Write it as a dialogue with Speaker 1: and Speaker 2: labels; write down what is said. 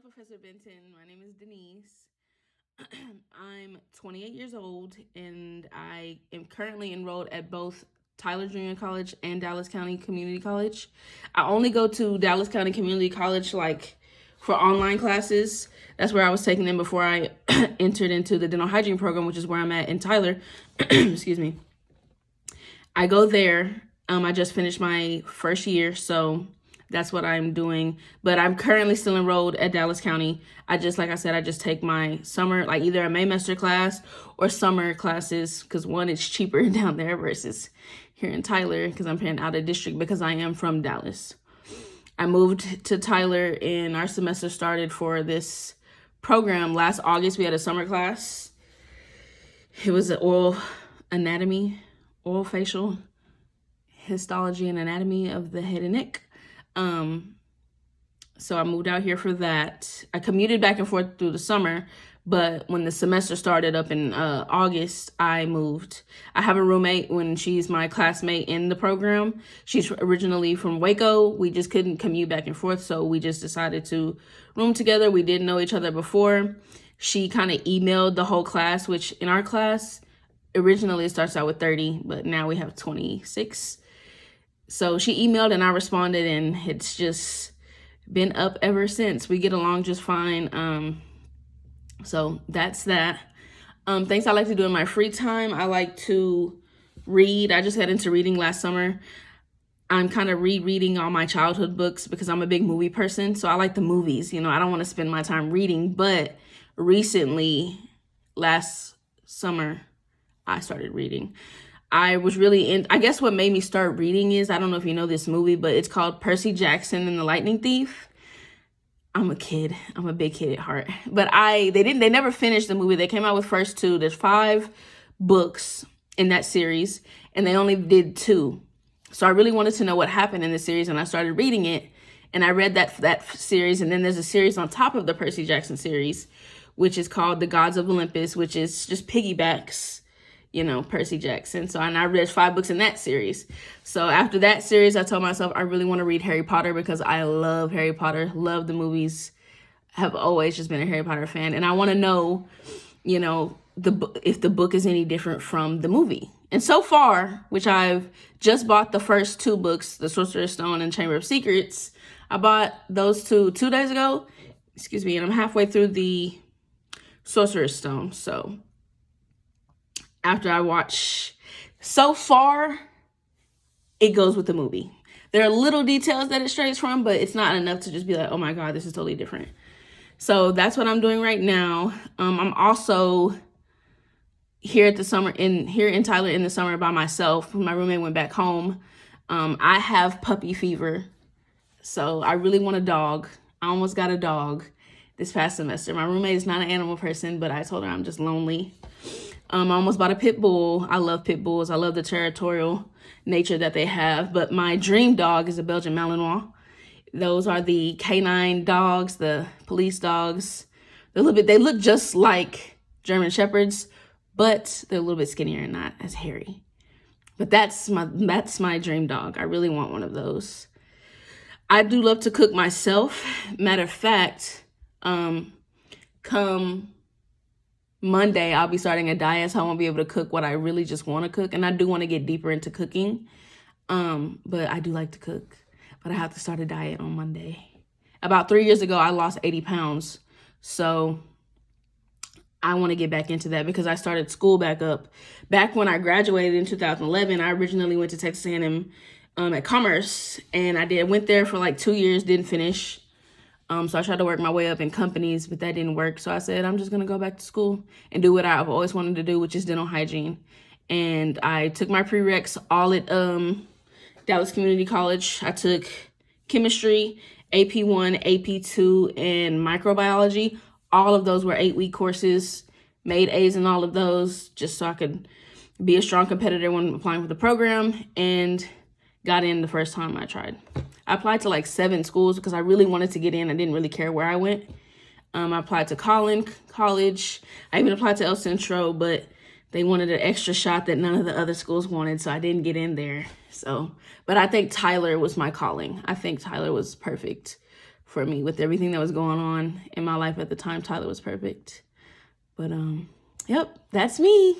Speaker 1: Professor Benton. My name is Denise. I'm 28 years old and I am currently enrolled at both Tyler Junior College and Dallas County Community College. I only go to Dallas County Community College like for online classes. That's where I was taking them before I entered into the dental hygiene program, which is where I'm at in Tyler. Excuse me. I go there. I just finished my first year, so that's what I'm doing. But I'm currently still enrolled at Dallas County. Like I said, I just take my summer, like either a Maymester class or summer classes, because one, it's cheaper down there versus here in Tyler, because I'm paying out of district because I am from Dallas. I moved to Tyler and our semester started for this program last August. We had a summer class. It was an oral anatomy, oral facial, histology and anatomy of the head and neck. So I moved out here for that. I commuted back and forth through the summer, but when the semester started up in August, I moved. I have a roommate when she's my classmate in the program. She's originally from Waco. We just couldn't commute back and forth, so we just decided to room together. We didn't know each other before. She kind of emailed the whole class, which in our class, originally it starts out with 30, but now we have 26. So she emailed and I responded, and it's just been up ever since. We get along just fine. So that's that. Things I like to do in my free time. I like to read. I just got into reading last summer. I'm kind of rereading all my childhood books because I'm a big movie person. So I like the movies. I don't want to spend my time reading. But recently, last summer, I started reading. I was really I guess what made me start reading is, I don't know if you know this movie, but it's called Percy Jackson and the Lightning Thief. I'm a kid. I'm a big kid at heart. But they never finished the movie. They came out with first two. There's 5 books in that series, and they only did 2. So I really wanted to know what happened in the series, and I started reading it, and I read that series, and then there's a series on top of the Percy Jackson series, which is called The Gods of Olympus, which is just piggybacks Percy Jackson. And I read 5 books in that series. So after that series, I told myself I really want to read Harry Potter because I love Harry Potter, love the movies, have always just been a Harry Potter fan. And I want to know, if the book is any different from the movie. And so far, which I've just bought the first 2 books, The Sorcerer's Stone and Chamber of Secrets. I bought those 2 days ago, and I'm halfway through the Sorcerer's Stone. So after I watch, so far, it goes with the movie. There are little details that it strays from, but it's not enough to just be like, oh my God, this is totally different. So that's what I'm doing right now. I'm also here in Tyler in the summer by myself. My roommate went back home. I have puppy fever, so I really want a dog. I almost got a dog this past semester. My roommate is not an animal person, but I told her I'm just lonely. I almost bought a pit bull. I love pit bulls. I love the territorial nature that they have. But my dream dog is a Belgian Malinois. Those are the canine dogs, the police dogs. They look just like German Shepherds, but they're a little bit skinnier and not as hairy. But that's my dream dog. I really want one of those. I do love to cook myself. Matter of fact, come Monday, I'll be starting a diet, so I won't be able to cook what I really just want to cook. And I do want to get deeper into cooking. But I do like to cook. But I have to start a diet on Monday. About 3 years ago, I lost 80 pounds. So I want to get back into that because I started school back up. Back when I graduated in 2011, I originally went to Texas A&M at Commerce. And I went there for like 2 years, didn't finish. So I tried to work my way up in companies, but that didn't work. So I said, I'm just going to go back to school and do what I've always wanted to do, which is dental hygiene. And I took my prereqs all at Dallas Community College. I took chemistry, AP1, AP2, and microbiology. All of those were 8-week courses, made A's in all of those just so I could be a strong competitor when applying for the program, and got in the first time I tried. I applied to like 7 schools because I really wanted to get in. I didn't really care where I went. I applied to College. I even applied to El Centro, but they wanted an extra shot that none of the other schools wanted, so I didn't get in there. But I think Tyler was my calling. I think Tyler was perfect for me with everything that was going on in my life at the time. Tyler was perfect. But yep, that's me.